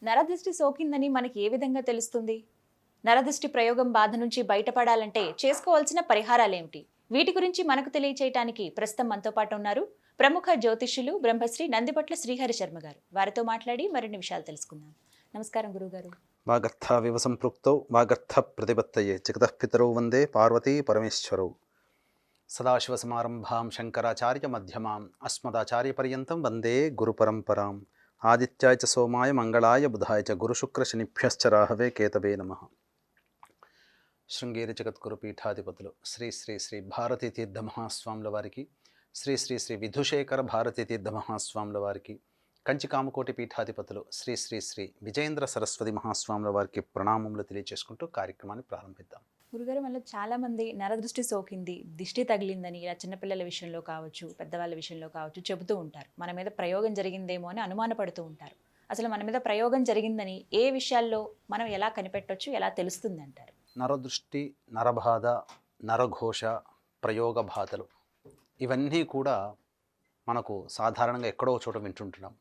నరదృష్టి సోకిందని మనకి ఏ విధంగా తెలుస్తుంది? నరదృష్టి ప్రయోగం బాధ నుంచి బయటపడాలంటే చేసుకోవాల్సిన పరిహారాలేమిటి? వీటి గురించి మనకు తెలియచేయటానికి ప్రస్తుతం మనతో పాటు ఉన్నారు ప్రముఖ జ్యోతిష్యులు బ్రహ్మశ్రీ నందిపట్ల శ్రీహరి శర్మ గారు. వారితో మాట్లాడి మరిన్ని విషయాలు తెలుసుకుందాం. నమస్కారం గురుగారు. వాగర్థావివ సంపృక్తౌ వాగర్థ ప్రతిపత్తయే జగతః పితరౌ వందే పార్వతీ పరమేశ్వరౌ. సదాశివసమారంభాం శంకరాచార్య మధ్యమాం అస్మదాచార్య పర్యంతం వందే గురుపరంపరాం. ఆదిత్యాయ చ సోమాయ మంగళాయ బుధాయ చ గురుశుక్రశనిభ్యశ్చ రాహవే కేతవే నమః. శృంగేరి జగద్గురు పీఠాధిపతులు శ్రీ శ్రీ శ్రీ భారతీ తీర్థ మహాస్వాముల వారికి, శ్రీ శ్రీ శ్రీ విధుశేఖర భారతీ తీర్థ మహాస్వాముల వారికి, కంచి కామకోటి పీఠాధిపతులు శ్రీ శ్రీ శ్రీ విజయేంద్ర సరస్వతి మహాస్వాముల వారికి ప్రణామములు తెలియజేసుకుంటూ కార్యక్రమాన్ని ప్రారంభిద్దాం. గురుగారు, మనలో చాలా మంది నరదృష్టి సోకింది, దిష్టి తగిలిందని ఇలా చిన్నపిల్లల విషయంలో కావచ్చు, పెద్దవాళ్ళ విషయంలో కావచ్చు చెబుతూ ఉంటారు. మన మీద ప్రయోగం జరిగిందేమో అని అనుమానపడుతూ ఉంటారు. అసలు మన మీద ప్రయోగం జరిగిందని ఏ విషయాల్లో మనం ఎలా కనిపెట్టొచ్చు, ఎలా తెలుస్తుంది అంటారు? నరదృష్టి, నరబాధ, నరఘోష, ప్రయోగ బాధలు ఇవన్నీ కూడా మనకు సాధారణంగా ఎక్కడో చోట వింటుంటున్నాం.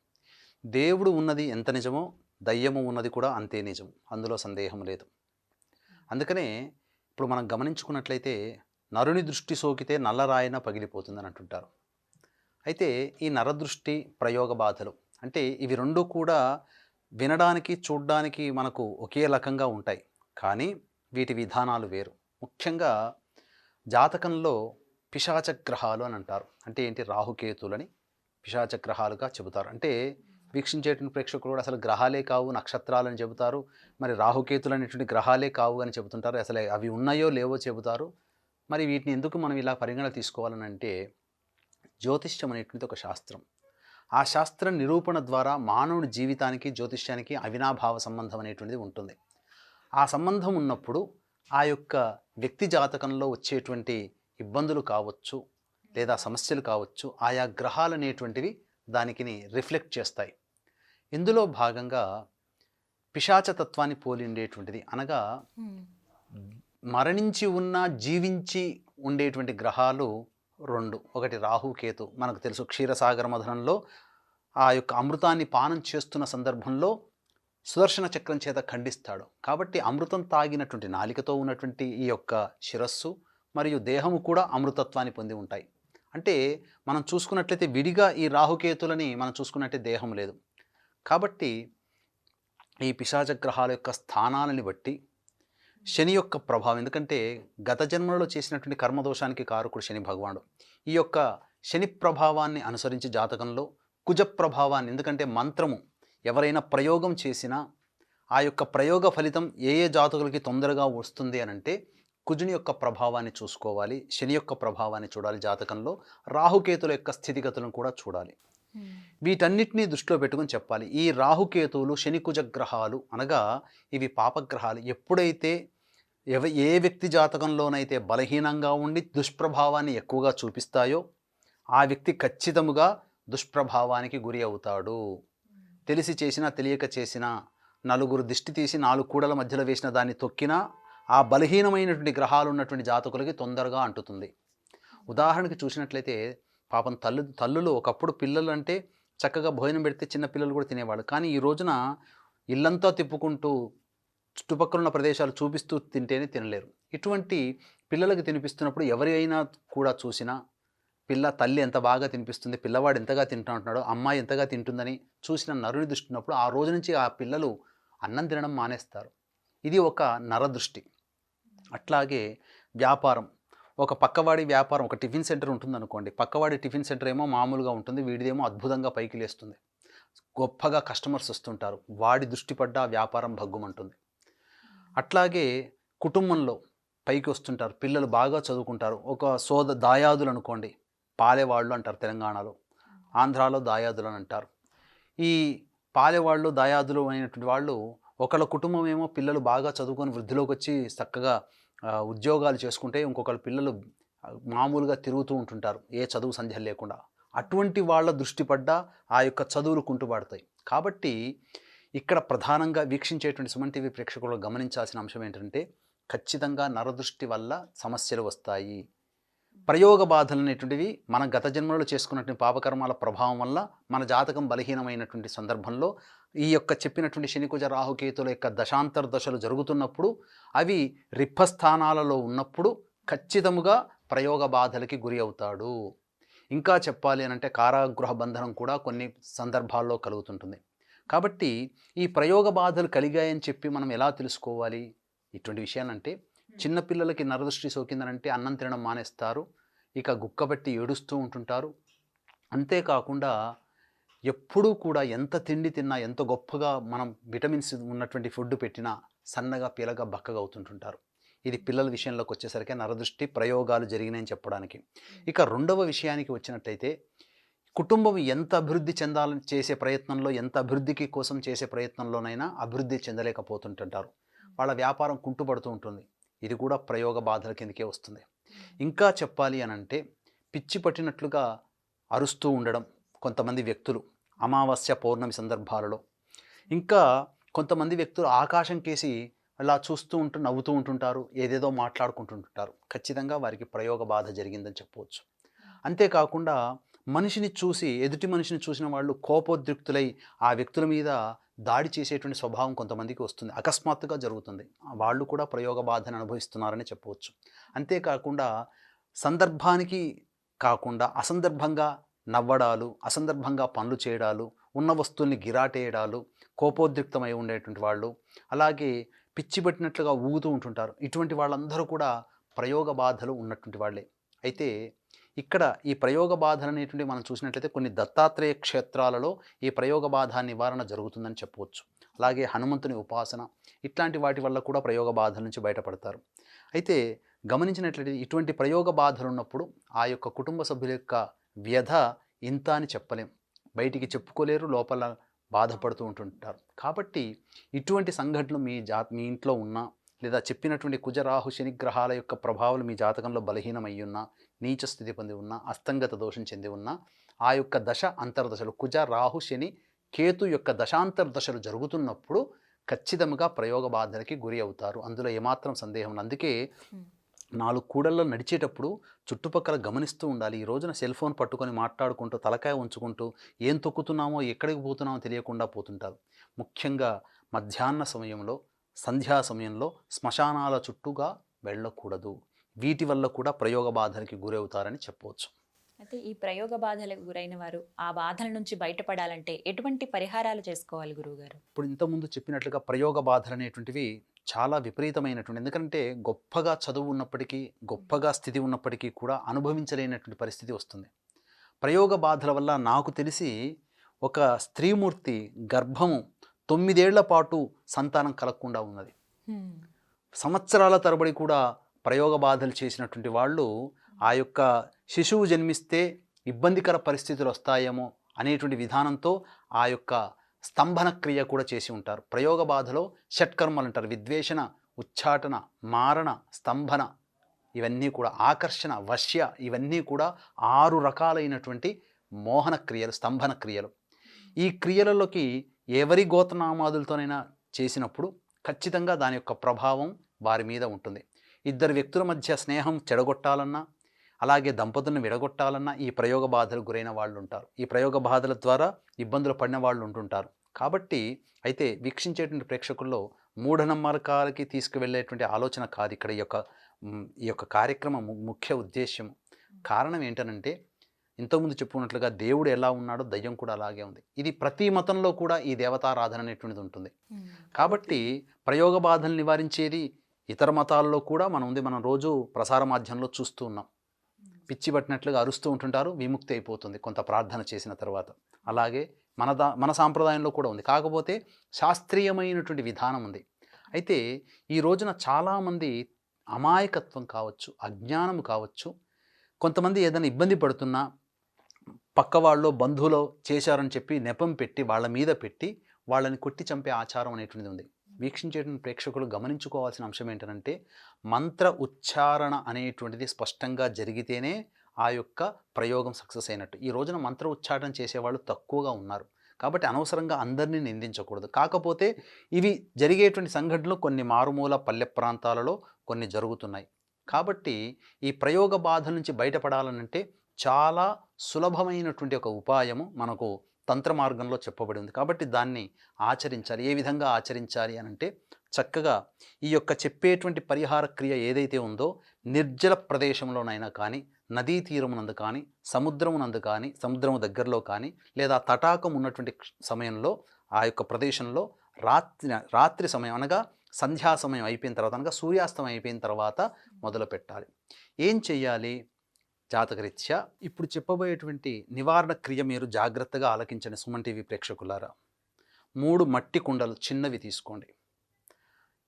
దేవుడు ఉన్నది ఎంత నిజమో దయ్యము ఉన్నది కూడా అంతే నిజం, అందులో సందేహం లేదు. అందుకనే ఇప్పుడు మనం గమనించుకున్నట్లయితే నరుని దృష్టి సోకితే నల్లరాయిన పగిలిపోతుందని అంటుంటారు. అయితే ఈ నరదృష్టి, ప్రయోగ బాధలు అంటే ఇవి రెండు కూడా వినడానికి చూడడానికి మనకు ఒకే రకంగా ఉంటాయి, కానీ వీటి విధానాలు వేరు. ముఖ్యంగా జాతకంలో పిశాచ గ్రహాలు అని అంటారు. అంటే ఏంటి? రాహుకేతులని పిశాచ గ్రహాలుగా చెబుతారు. అంటే వీక్షించేటువంటి ప్రేక్షకులు కూడా అసలు గ్రహాలే కావు, నక్షత్రాలని చెబుతారు. మరి రాహుకేతులు అనేటువంటి గ్రహాలే కావు అని చెబుతుంటారు. అసలు అవి ఉన్నాయో లేవో చెబుతారు. మరి వీటిని ఎందుకు మనం ఇలా పరిగణన తీసుకోవాలని అంటే, జ్యోతిష్యం అనేటువంటిది ఒక శాస్త్రం. ఆ శాస్త్ర నిరూపణ ద్వారా మానవుడి జీవితానికి జ్యోతిష్యానికి అవినాభావ సంబంధం అనేటువంటిది ఉంటుంది. ఆ సంబంధం ఉన్నప్పుడు ఆ యొక్క వ్యక్తి జాతకంలో వచ్చేటువంటి ఇబ్బందులు కావచ్చు, లేదా సమస్యలు కావచ్చు, ఆయా గ్రహాలు అనేటువంటివి దానికి రిఫ్లెక్ట్ చేస్తాయి. ఇందులో భాగంగా పిశాచతత్వాన్ని పోలి ఉండేటువంటిది, అనగా మరణించి ఉన్న జీవించి ఉండేటువంటి గ్రహాలు రెండు. ఒకటి రాహుకేతు. మనకు తెలుసు, క్షీరసాగర మథనంలో ఆ యొక్క అమృతాన్ని పానం చేస్తున్న సందర్భంలో సుదర్శన చక్రం చేత ఖండిస్తాడు. కాబట్టి అమృతం తాగినటువంటి నాలికతో ఉన్నటువంటి ఈ యొక్క శిరస్సు మరియు దేహము కూడా అమృతత్వాన్ని పొంది ఉంటాయి. అంటే మనం చూసుకున్నట్లయితే విడిగా ఈ రాహుకేతులని మనం చూసుకున్నట్టే దేహం లేదు. కాబట్టి ఈ పిశాచ గ్రహాల యొక్క స్థానాలని బట్టి శని యొక్క ప్రభావం, ఎందుకంటే గత జన్మలలో చేసినటువంటి కర్మదోషానికి కారకుడు శని భగవానుడు. ఈ యొక్క శని ప్రభావాన్ని అనుసరించి జాతకంలో కుజ ప్రభావాన్ని, ఎందుకంటే మంత్రము ఎవరైనా ప్రయోగం చేసినా ఆ యొక్క ప్రయోగ ఫలితం ఏ ఏ జాతకులకి తొందరగా వస్తుంది అని అంటే కుజుని యొక్క ప్రభావాన్ని చూసుకోవాలి, శని యొక్క ప్రభావాన్ని చూడాలి జాతకంలో, రాహుకేతుల యొక్క స్థితిగతులను కూడా చూడాలి. వీటన్నిటినీ దృష్టిలో పెట్టుకుని చెప్పాలి. ఈ రాహుకేతువులు శని కుజ గ్రహాలు అనగా ఇవి పాపగ్రహాలు. ఎప్పుడైతే ఏ వ్యక్తి జాతకంలోనైతే బలహీనంగా ఉండి దుష్ప్రభావాన్ని ఎక్కువగా చూపిస్తాయో ఆ వ్యక్తి ఖచ్చితముగా దుష్ప్రభావానికి గురి అవుతాడు. తెలిసి చేసినా తెలియక చేసినా, నలుగురు దిష్టి తీసి 4 కూడల మధ్యలో వేసిన దాన్ని తొక్కినా ఆ బలహీనమైనటువంటి గ్రహాలు ఉన్నటువంటి జాతకులకి తొందరగా అంటుతుంది. ఉదాహరణకి చూసినట్లయితే పాపం తల్లులు ఒకప్పుడు పిల్లలు అంటే చక్కగా భోజనం పెడితే చిన్న పిల్లలు కూడా తినేవాడు. కానీ ఈ రోజున ఇల్లంతా తిప్పుకుంటూ చుట్టుపక్కల ఉన్న ప్రదేశాలు చూపిస్తూ తింటేనే తినలేరు. ఇటువంటి పిల్లలకి తినిపిస్తున్నప్పుడు ఎవరైనా కూడా చూసినా తల్లి ఎంత బాగా తినిపిస్తుంది, పిల్లవాడు ఎంతగా తింటున్నాడో, అమ్మాయి ఎంతగా తింటుందని చూసిన నరుని దృష్టి ఉన్నప్పుడు ఆ రోజు నుంచి ఆ పిల్లలు అన్నం తినడం మానేస్తారు. ఇది ఒక నరదృష్టి. అట్లాగే వ్యాపారం, ఒక పక్కవాడి వ్యాపారం, ఒక టిఫిన్ సెంటర్ ఉంటుందనుకోండి, పక్కవాడి టిఫిన్ సెంటర్ ఏమో మామూలుగా ఉంటుంది, వీడిదేమో అద్భుతంగా పైకి లేస్తుంది, గొప్పగా కస్టమర్స్ వస్తుంటారు, వాడి దృష్టి పడ్డ ఆ వ్యాపారం భగ్గుమంటుంది. అట్లాగే కుటుంబంలో పైకి వస్తుంటారు, పిల్లలు బాగా చదువుకుంటారు, ఒక దాయాదులు అనుకోండి, పాలేవాళ్ళు అంటారు తెలంగాణలో, ఆంధ్రాలో దాయాదులు అని అంటారు. ఈ పాలేవాళ్ళు, దాయాదులు అయినటువంటి వాళ్ళు ఒకళ్ళ కుటుంబం ఏమో పిల్లలు బాగా చదువుకొని వృద్ధిలోకి వచ్చి చక్కగా ఉద్యోగాలు చేసుకుంటే, ఇంకొకళ్ళ పిల్లలు మామూలుగా తిరుగుతూ ఉంటుంటారు ఏ చదువు సంధ్య లేకుండా. అటువంటి వాళ్ళ దృష్టి పడ్డ ఆ యొక్క చదువులు కుంటుపడతాయి. కాబట్టి ఇక్కడ ప్రధానంగా వీక్షించేటువంటి సుమన్ టీవీ ప్రేక్షకులు గమనించాల్సిన అంశం ఏంటంటే, ఖచ్చితంగా నరదృష్టి వల్ల సమస్యలు వస్తాయి. ప్రయోగ బాధలు అనేటువంటివి మన గత జన్మలో చేసుకున్నటువంటి పాపకర్మాల ప్రభావం వల్ల మన జాతకం బలహీనమైనటువంటి సందర్భంలో ఈ యొక్క చెప్పినటువంటి శనికుజ రాహుకేతుల యొక్క దశాంతర దశలు జరుగుతున్నప్పుడు అవి రిప్పస్థానాలలో ఉన్నప్పుడు ఖచ్చితముగా ప్రయోగ బాధలకి గురి అవుతాడు. ఇంకా చెప్పాలి అని అంటే కారాగృహ బంధనం కూడా కొన్ని సందర్భాల్లో కలుగుతుంటుంది. కాబట్టి ఈ ప్రయోగ బాధలు కలిగాయని చెప్పి మనం ఎలా తెలుసుకోవాలి ఇటువంటి విషయాలంటే, చిన్నపిల్లలకి నరదృష్టి సోకిందనంటే అన్నం తినడం మానేస్తారు, ఇక గుక్కబట్టి ఏడుస్తూ ఉంటుంటారు. అంతేకాకుండా ఎప్పుడూ కూడా ఎంత తిండి తిన్నా, ఎంత గొప్పగా మనం విటమిన్స్ ఉన్నటువంటి ఫుడ్ పెట్టినా సన్నగా పీలగా బక్కగా అవుతుంటుంటారు. ఇది పిల్లల విషయంలోకి వచ్చేసరికి నరదృష్టి ప్రయోగాలు జరిగినాయని చెప్పడానికి. ఇక రెండవ విషయానికి వచ్చినట్టయితే, కుటుంబం ఎంత అభివృద్ధి చెందాలని చేసే ప్రయత్నంలో, ఎంత అభివృద్ధికి కోసం చేసే ప్రయత్నంలోనైనా అభివృద్ధి చెందలేకపోతుంటుంటారు. వాళ్ళ వ్యాపారం కుంటుపడుతూ ఉంటుంది. ఇది కూడా ప్రయోగ బాధల కిందకే వస్తుంది. ఇంకా చెప్పాలి అని అంటే, పిచ్చి పట్టినట్లుగా అరుస్తూ ఉండడం కొంతమంది వ్యక్తులు అమావాస్య పౌర్ణమి సందర్భాలలో. ఇంకా కొంతమంది వ్యక్తులు ఆకాశం కేసి అలా చూస్తూ నవ్వుతూ ఉంటుంటారు, ఏదేదో మాట్లాడుకుంటుంటారు. ఖచ్చితంగా వారికి ప్రయోగ బాధ జరిగిందని చెప్పవచ్చు. అంతేకాకుండా మనిషిని చూసి, ఎదుటి మనిషిని చూసిన వాళ్ళు కోపోద్రిక్తులై ఆ వ్యక్తుల మీద దాడి చేసేటువంటి స్వభావం కొంతమందికి వస్తుంది, అకస్మాత్తుగా జరుగుతుంది. వాళ్ళు కూడా ప్రయోగ బాధను అనుభవిస్తున్నారని చెప్పవచ్చు. అంతేకాకుండా సందర్భానికి కాకుండా అసందర్భంగా నవ్వడాలు, అసందర్భంగా పనులు చేయడాలు, ఉన్న వస్తువుల్ని గిరాటేయడాలు, కోపోద్రిక్తమై ఉండేటువంటి వాళ్ళు, అలాగే పిచ్చి పెట్టినట్లుగా ఊగుతూ ఉంటుంటారు. ఇటువంటి వాళ్ళందరూ కూడా ప్రయోగ బాధలు ఉన్నటువంటి వాళ్ళే. అయితే ఇక్కడ ఈ ప్రయోగ బాధలు అనేటువంటి మనం చూసినట్లయితే కొన్ని దత్తాత్రేయ క్షేత్రాలలో ఈ ప్రయోగ బాధ నివారణ జరుగుతుందని చెప్పవచ్చు. అలాగే హనుమంతుని ఉపాసన, ఇట్లాంటి వాటి వల్ల కూడా ప్రయోగ బాధల నుంచి బయటపడతారు. అయితే గమనించినట్లయితే ఇటువంటి ప్రయోగ బాధలు ఉన్నప్పుడు ఆ యొక్క కుటుంబ సభ్యుల యొక్క వ్యధ ఇంత అని చెప్పలేం, బయటికి చెప్పుకోలేరు, లోపల బాధపడుతూ ఉంటుంటారు. కాబట్టి ఇటువంటి సంఘటనలు మీ ఇంట్లో ఉన్నా, లేదా చెప్పినటువంటి కుజరాహు శని గ్రహాల యొక్క ప్రభావాలు మీ జాతకంలో బలహీనమై ఉన్నా, నీచ స్థితి పొంది ఉన్నా, అస్తంగత దోషం చెంది ఉన్నా, ఆ యొక్క దశ అంతర్దశలు కుజ రాహు శని కేతు యొక్క దశాంతర దశలు జరుగుతున్నప్పుడు ఖచ్చితంగా ప్రయోగ బాధలకి గురి అవుతారు. అందులో ఏమాత్రం సందేహం లేదు. అందుకే 4 కూడల్లో నడిచేటప్పుడు చుట్టుపక్కల గమనిస్తూ ఉండాలి. ఈ రోజున సెల్ ఫోన్ పట్టుకొని మాట్లాడుకుంటూ, తలకాయ ఉంచుకుంటూ ఏం తొక్కుతున్నామో, ఎక్కడికి పోతున్నామో తెలియకుండా పోతుంటారు. ముఖ్యంగా మధ్యాహ్న సమయంలో, సంధ్యా సమయంలో శ్మశానాల చుట్టూగా వెళ్ళకూడదు. వీటి వల్ల కూడా ప్రయోగ బాధలకి గురవుతారని చెప్పవచ్చు. అయితే ఈ ప్రయోగ బాధలకు గురైన వారు ఆ బాధల నుంచి బయటపడాలంటే ఎటువంటి పరిహారాలు చేసుకోవాలి గురువుగారు? ఇప్పుడు ఇంతకుముందు చెప్పినట్లుగా ప్రయోగ బాధలు అనేటువంటివి చాలా విపరీతమైనటువంటి, ఎందుకంటే గొప్పగా చదువు ఉన్నప్పటికీ, గొప్పగా స్థితి ఉన్నప్పటికీ కూడా అనుభవించలేనటువంటి పరిస్థితి వస్తుంది. ప్రయోగ బాధల వల్ల నాకు తెలిసి ఒక స్త్రీమూర్తి గర్భము 9 ఏళ్ల పాటు సంతానం కలగకుండా ఉన్నది. సంవత్సరాల తరబడి కూడా ప్రయోగ బాధలు చేసినటువంటి వాళ్ళు ఆ యొక్క శిశువు జన్మిస్తే ఇబ్బందికర పరిస్థితులు వస్తాయేమో అనేటువంటి విధానంతో ఆ యొక్క స్తంభన క్రియ కూడా చేసి ఉంటారు. ప్రయోగ బాధలో షట్కర్మలు అంటారు. విద్వేషణ, ఉచ్చాటన, మారణ, స్తంభన, ఇవన్నీ కూడా ఆకర్షణ, వశ్య, ఇవన్నీ కూడా 6 రకాలైనటువంటి మోహన క్రియలు, స్తంభన క్రియలు. ఈ క్రియలలోకి ఎవరి గోత్రనామాదులతోనైనా చేసినప్పుడు ఖచ్చితంగా దాని యొక్క ప్రభావం వారి మీద ఉంటుంది. ఇద్దరు వ్యక్తుల మధ్య స్నేహం చెడగొట్టాలన్నా, అలాగే దంపతులను విడగొట్టాలన్నా ఈ ప్రయోగ బాధలు గురైన వాళ్ళు ఉంటారు. ఈ ప్రయోగ బాధల ద్వారా ఇబ్బందులు పడిన వాళ్ళు ఉంటుంటారు. కాబట్టి అయితే వీక్షించేటువంటి ప్రేక్షకుల్లో మూఢనమ్మకాలకి తీసుకువెళ్ళేటువంటి ఆలోచన కాదు ఇక్కడ ఈ యొక్క కార్యక్రమం ముఖ్య ఉద్దేశ్యం. కారణం ఏంటనంటే, ఇంతకుముందు చెప్పుకున్నట్లుగా దేవుడు ఎలా ఉన్నాడో దయ్యం కూడా అలాగే ఉంది. ఇది ప్రతి మతంలో కూడా ఈ దేవతారాధన అనేటువంటిది ఉంటుంది. కాబట్టి ప్రయోగ బాధలు నివారించేది ఇతర మతాల్లో కూడా మనం రోజు ప్రసార మాధ్యమంలో చూస్తూ ఉన్నాం. పిచ్చి పట్టినట్లుగా అరుస్తూ ఉంటుంటారు, విముక్తి అయిపోతుంది కొంత ప్రార్థన చేసిన తర్వాత. అలాగే మన సాంప్రదాయంలో కూడా ఉంది. కాకపోతే శాస్త్రీయమైనటువంటి విధానం ఉంది. అయితే ఈ రోజున చాలామంది అమాయకత్వం కావచ్చు, అజ్ఞానం కావచ్చు, కొంతమంది ఏదైనా ఇబ్బంది పడుతున్నా పక్క వాళ్ళు బంధువులో చేశారని చెప్పి నెపం పెట్టి వాళ్ళ మీద పెట్టి వాళ్ళని కొట్టి చంపే ఆచారం అనేటువంటిది ఉంది. వీక్షించేటువంటి ప్రేక్షకులు గమనించుకోవాల్సిన అంశం ఏంటంటే, మంత్ర ఉచ్చారణ అనేటువంటిది స్పష్టంగా జరిగితేనే ఆ యొక్క ప్రయోగం సక్సెస్ అయినట్టు. ఈ రోజున మంత్ర ఉచ్చారణ చేసేవాళ్ళు తక్కువగా ఉన్నారు. కాబట్టి అనవసరంగా అందరినీ నిందించకూడదు. కాకపోతే ఇవి జరిగేటువంటి సంఘటనలు కొన్ని మారుమూల పల్లె ప్రాంతాలలో కొన్ని జరుగుతున్నాయి. కాబట్టి ఈ ప్రయోగ బాధ నుంచి బయటపడాలనంటే చాలా సులభమైనటువంటి ఒక ఉపాయము మనకు తంత్ర మార్గంలో చెప్పబడి ఉంది. కాబట్టి దాన్ని ఆచరించాలి. ఏ విధంగా ఆచరించాలి అనంటే చక్కగా ఈ యొక్క చెప్పేటువంటి పరిహార క్రియ ఏదైతే ఉందో నిర్జల ప్రదేశంలోనైనా కానీ, నదీ తీరమునందు కానీ, సముద్రమునందు కానీ, సముద్రము దగ్గరలో కానీ, లేదా తటాకం ఉన్నటువంటి సమయంలో ఆ యొక్క ప్రదేశంలో రాత్రి సమయం అనగా సంధ్యా సమయం అయిపోయిన తర్వాత అనగా సూర్యాస్తమయం అయిపోయిన తర్వాత మొదలు పెట్టాలి. ఏం చెయ్యాలి? జాతకరీత్యా ఇప్పుడు చెప్పబోయేటువంటి నివారణ క్రియ మీరు జాగ్రత్తగా ఆలకించండి సుమన్ టీవీ ప్రేక్షకులారా. 3 మట్టి కుండలు చిన్నవి తీసుకోండి.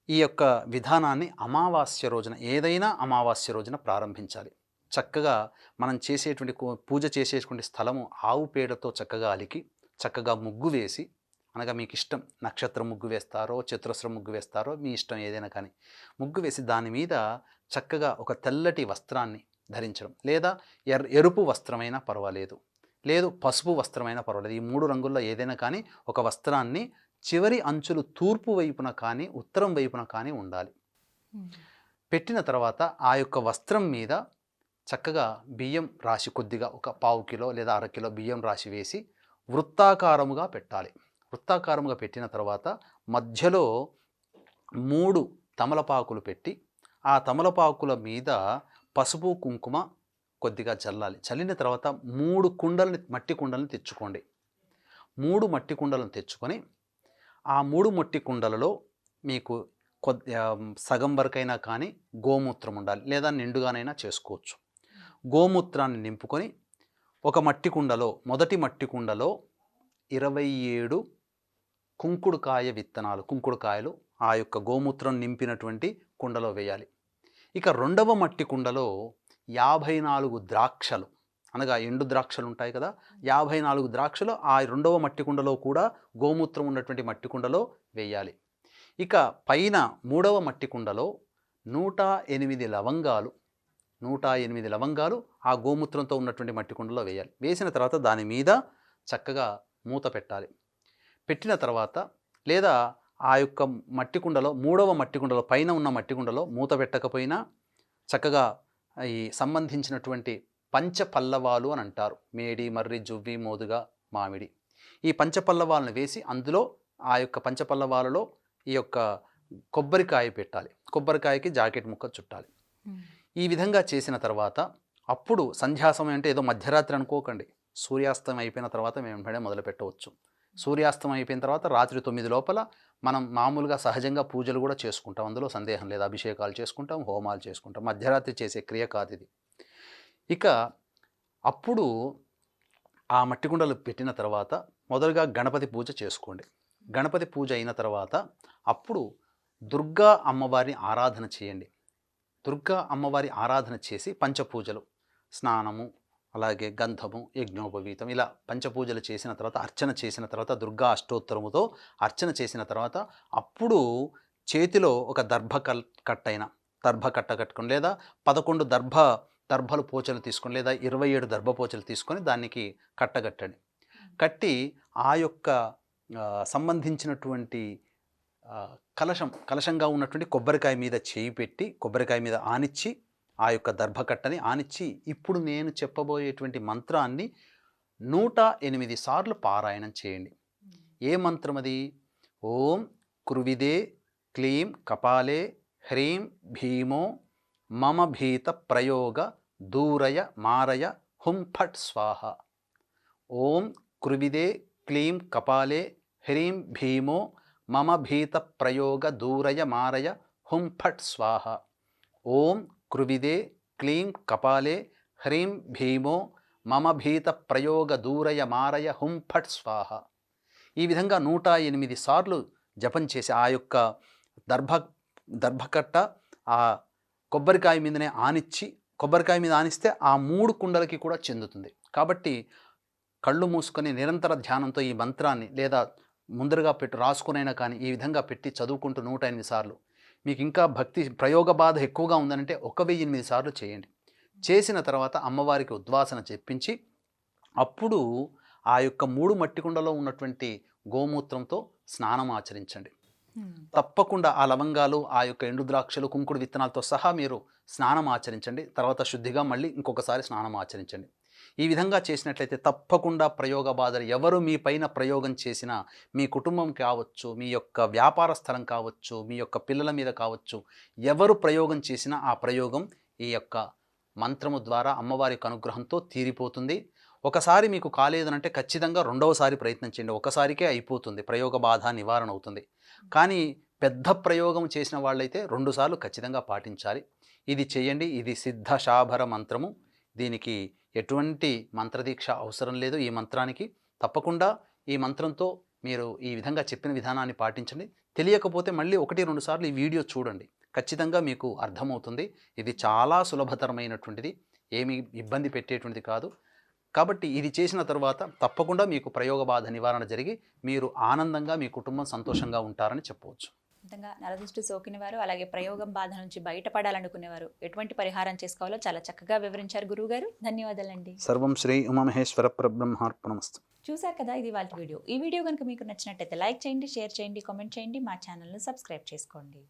ఈ యొక్క విధానాన్ని అమావాస్య రోజున, ఏదైనా అమావాస్య రోజున ప్రారంభించాలి. చక్కగా మనం చేసేటువంటి పూజ చేసేటువంటి స్థలము ఆవు పేడతో చక్కగా అలికి, చక్కగా ముగ్గు వేసి, అనగా మీకు ఇష్టం నక్షత్రం ముగ్గు వేస్తారో, చతురస్రం ముగ్గు వేస్తారో, మీ ఇష్టం ఏదైనా కానీ ముగ్గు వేసి దాని మీద చక్కగా ఒక తెల్లటి వస్త్రాన్ని ధరించడం, లేదా ఎరుపు వస్త్రమైనా పర్వాలేదు, లేదు పసుపు వస్త్రమైనా పర్వాలేదు. ఈ 3 రంగుల్లో ఏదైనా కానీ ఒక వస్త్రాన్ని చివరి అంచులు తూర్పు వైపున కానీ ఉత్తరం వైపున కానీ ఉండాలి. పెట్టిన తర్వాత ఆ యొక్క వస్త్రం మీద చక్కగా బియ్యం రాశి, కొద్దిగా ఒక 1/4 కిలో లేదా 1/2 కిలో బియ్యం రాశి వేసి వృత్తాకారముగా పెట్టాలి. వృత్తాకారముగా పెట్టిన తర్వాత మధ్యలో 3 తమలపాకులు పెట్టి ఆ తమలపాకుల మీద పసుపు కుంకుమ కొద్దిగా చల్లాలి. చల్లిన తర్వాత 3 మట్టి కుండల్ని తెచ్చుకోండి. 3 మట్టి కుండలను తెచ్చుకొని ఆ 3 మట్టి కుండలలో మీకు సగం వరకైనా కానీ గోమూత్రం ఉండాలి, లేదా నిండుగానైనా చేసుకోవచ్చు. గోమూత్రాన్ని నింపుకొని ఒక మట్టి కుండలో, మొదటి మట్టి కుండలో 27 కుంకుడుకాయ విత్తనాలు, కుంకుడుకాయలు ఆ యొక్క గోమూత్రం నింపినటువంటి కుండలో వేయాలి. ఇక రెండవ మట్టి కుండలో 54 ద్రాక్షలు, అనగా ఎండు ద్రాక్షలు ఉంటాయి కదా, 54 ద్రాక్షలు ఆ రెండవ మట్టి కుండలో కూడా గోమూత్రం ఉన్నటువంటి మట్టి కుండలో వేయాలి. ఇక పైన 3వ మట్టి కుండలో 108 లవంగాలు, 108 లవంగాలు ఆ గోమూత్రంతో ఉన్నటువంటి మట్టి కుండలో వేయాలి. వేసిన తర్వాత దాని మీద చక్కగా మూత పెట్టాలి. పెట్టిన తర్వాత, లేదా ఆ యొక్క మట్టి కుండలో 3వ మట్టి కుండలో పైన ఉన్న మట్టి కుండలో మూత పెట్టకపోయినా చక్కగా ఈ సంబంధించినటువంటి పంచపల్లవాలు అని అంటారు. మేడి, మర్రి, జువ్వి, మోదుగా, మామిడి, ఈ పంచపల్లవాలను వేసి అందులో ఆ యొక్క పంచపల్లవాలలో ఈ యొక్క కొబ్బరికాయ పెట్టాలి. కొబ్బరికాయకి జాకెట్ ముక్క చుట్టాలి. ఈ విధంగా చేసిన తర్వాత అప్పుడు సంధ్యా సమయం అంటే ఏదో మధ్యరాత్రి అనుకోకండి. సూర్యాస్తం అయిపోయిన తర్వాత మేము వెంటనే మొదలు పెట్టవచ్చు. సూర్యాస్తం అయిపోయిన తర్వాత రాత్రి 9 లోపల మనం మామూలుగా సహజంగా పూజలు కూడా చేసుకుంటాం, అందులో సందేహం లేదు. అభిషేకాలు చేసుకుంటాం, హోమాలు చేసుకుంటాం. మధ్యరాత్రి చేసే క్రియ కాదు ఇది. ఇక అప్పుడు ఆ మట్టి కుండలు పెట్టిన తర్వాత మొదలుగా గణపతి పూజ చేసుకోండి. గణపతి పూజ అయిన తర్వాత అప్పుడు దుర్గా అమ్మవారిని ఆరాధన చేయండి. దుర్గా అమ్మవారి ఆరాధన చేసి పంచపూజలు, స్నానము, అలాగే గంధము, యజ్ఞోపవీతం, ఇలా పంచపూజలు చేసిన తర్వాత, అర్చన చేసిన తర్వాత, దుర్గా అష్టోత్తరముతో అర్చన చేసిన తర్వాత అప్పుడు చేతిలో ఒక దర్భ కట్ట కట్టుకొని, లేదా 11 దర్భలు పోచలు తీసుకొని, లేదా 27 దర్భ పోచలు తీసుకొని దానికి కట్టగట్టండి. కట్టి ఆ యొక్క సంబంధించినటువంటి కలశంగా ఉన్నటువంటి కొబ్బరికాయ మీద చేయి పెట్టి, కొబ్బరికాయ మీద ఆనిచ్చి, ఆ యొక్క దర్భకట్టని ఆనిచ్చి, ఇప్పుడు నేను చెప్పబోయేటువంటి మంత్రాన్ని 108 సార్లు పారాయణం చేయండి. ఏ మంత్రం అది? ఓం కృవిదే క్లీం కపాలే హ్రీం భీమో మమ భీత ప్రయోగ దూరయ మారయ హుం ఫట్ స్వాహ. ఓం కృవిదే క్లీం కపాలే హ్రీం భీమో మమ భీత ప్రయోగ దూరయ మారయ హుం ఫట్ స్వాహ. ఓం కృవిదే క్లీం కపాలే హ్రీం భీమో మమ భీత ప్రయోగ దూరయ మారయ హుం ఫట్ స్వాహ. ఈ విధంగా 108 సార్లు జపం చేసి ఆ యొక్క దర్భకట్ట ఆ కొబ్బరికాయ మీదనే ఆనిచ్చి, కొబ్బరికాయ మీద ఆనిస్తే ఆ 3 కుండలకి కూడా చెందుతుంది. కాబట్టి కళ్ళు మూసుకొని నిరంతర ధ్యానంతో ఈ మంత్రాన్ని, లేదా ముందరగా రాసుకునైనా కానీ ఈ విధంగా పెట్టి చదువుకుంటూ 108 సార్లు, మీకు ఇంకా భక్తి ప్రయోగ బాధ ఎక్కువగా ఉందనంటే 1008 సార్లు చేయండి. చేసిన తర్వాత అమ్మవారికి ఉద్వాసన చెప్పించి అప్పుడు ఆ యొక్క 3 మట్టి కుండలో ఉన్నటువంటి గోమూత్రంతో స్నానం ఆచరించండి. తప్పకుండా ఆ లవంగాలు, ఆ యొక్క ఎండు ద్రాక్షలు, కుంకుడు విత్తనాలతో సహా మీరు స్నానం ఆచరించండి. తర్వాత శుద్ధిగా మళ్ళీ ఇంకొకసారి స్నానం ఆచరించండి. ఈ విధంగా చేసినట్లయితే తప్పకుండా ప్రయోగ బాధలు ఎవరు మీ పైన ప్రయోగం చేసినా, మీ కుటుంబం కావచ్చు, మీ యొక్క వ్యాపార స్థలం కావచ్చు, మీ యొక్క పిల్లల మీద కావచ్చు, ఎవరు ప్రయోగం చేసినా ఆ ప్రయోగం ఈ యొక్క మంత్రము ద్వారా అమ్మవారి యొక్క అనుగ్రహంతో తీరిపోతుంది. ఒకసారి మీకు కాలేదనంటే ఖచ్చితంగా రెండవసారి ప్రయత్నం చేయండి. ఒకసారికే అయిపోతుంది. ప్రయోగ బాధ నివారణ అవుతుంది. కానీ పెద్ద ప్రయోగం చేసిన వాళ్ళైతే 2 సార్లు ఖచ్చితంగా పాటించాలి. ఇది చేయండి. ఇది సిద్ధ శాభర మంత్రము. దీనికి ఎటువంటి మంత్రదీక్ష అవసరం లేదు. ఈ మంత్రానికి తప్పకుండా ఈ మంత్రంతో మీరు ఈ విధంగా చెప్పిన విధానాన్ని పాటించండి. తెలియకపోతే మళ్ళీ 1, 2 సార్లు ఈ వీడియో చూడండి. ఖచ్చితంగా మీకు అర్థమవుతుంది. ఇది చాలా సులభతరమైనటువంటిది. ఏమీ ఇబ్బంది పెట్టేటువంటిది కాదు. కాబట్టి ఇది చేసిన తర్వాత తప్పకుండా మీకు ప్రయోగ బాధ నివారణ జరిగి మీరు ఆనందంగా మీ కుటుంబం సంతోషంగా ఉంటారని చెప్పవచ్చు. మొత్తంగా నరదృష్టి సోకిన వారు అలాగే ప్రయోగం బాధ నుంచి బయటపడాలనుకునేవారు ఎటువంటి పరిహారం చేసుకోవాలో చాలా చక్కగా వివరించారు గురువుగారు. ధన్యవాదాలండి. సర్వం శ్రీ ఉమామహేశ్వర పరబ్రహ్మార్పణమస్తు. చూశారు కదా, ఇది వాళ్ళ వీడియో. ఈ వీడియో కనుక మీకు నచ్చినట్టయితే లైక్ చేయండి, షేర్ చేయండి, కామెంట్ చేయండి, మా ఛానల్ను సబ్స్క్రైబ్ చేసుకోండి.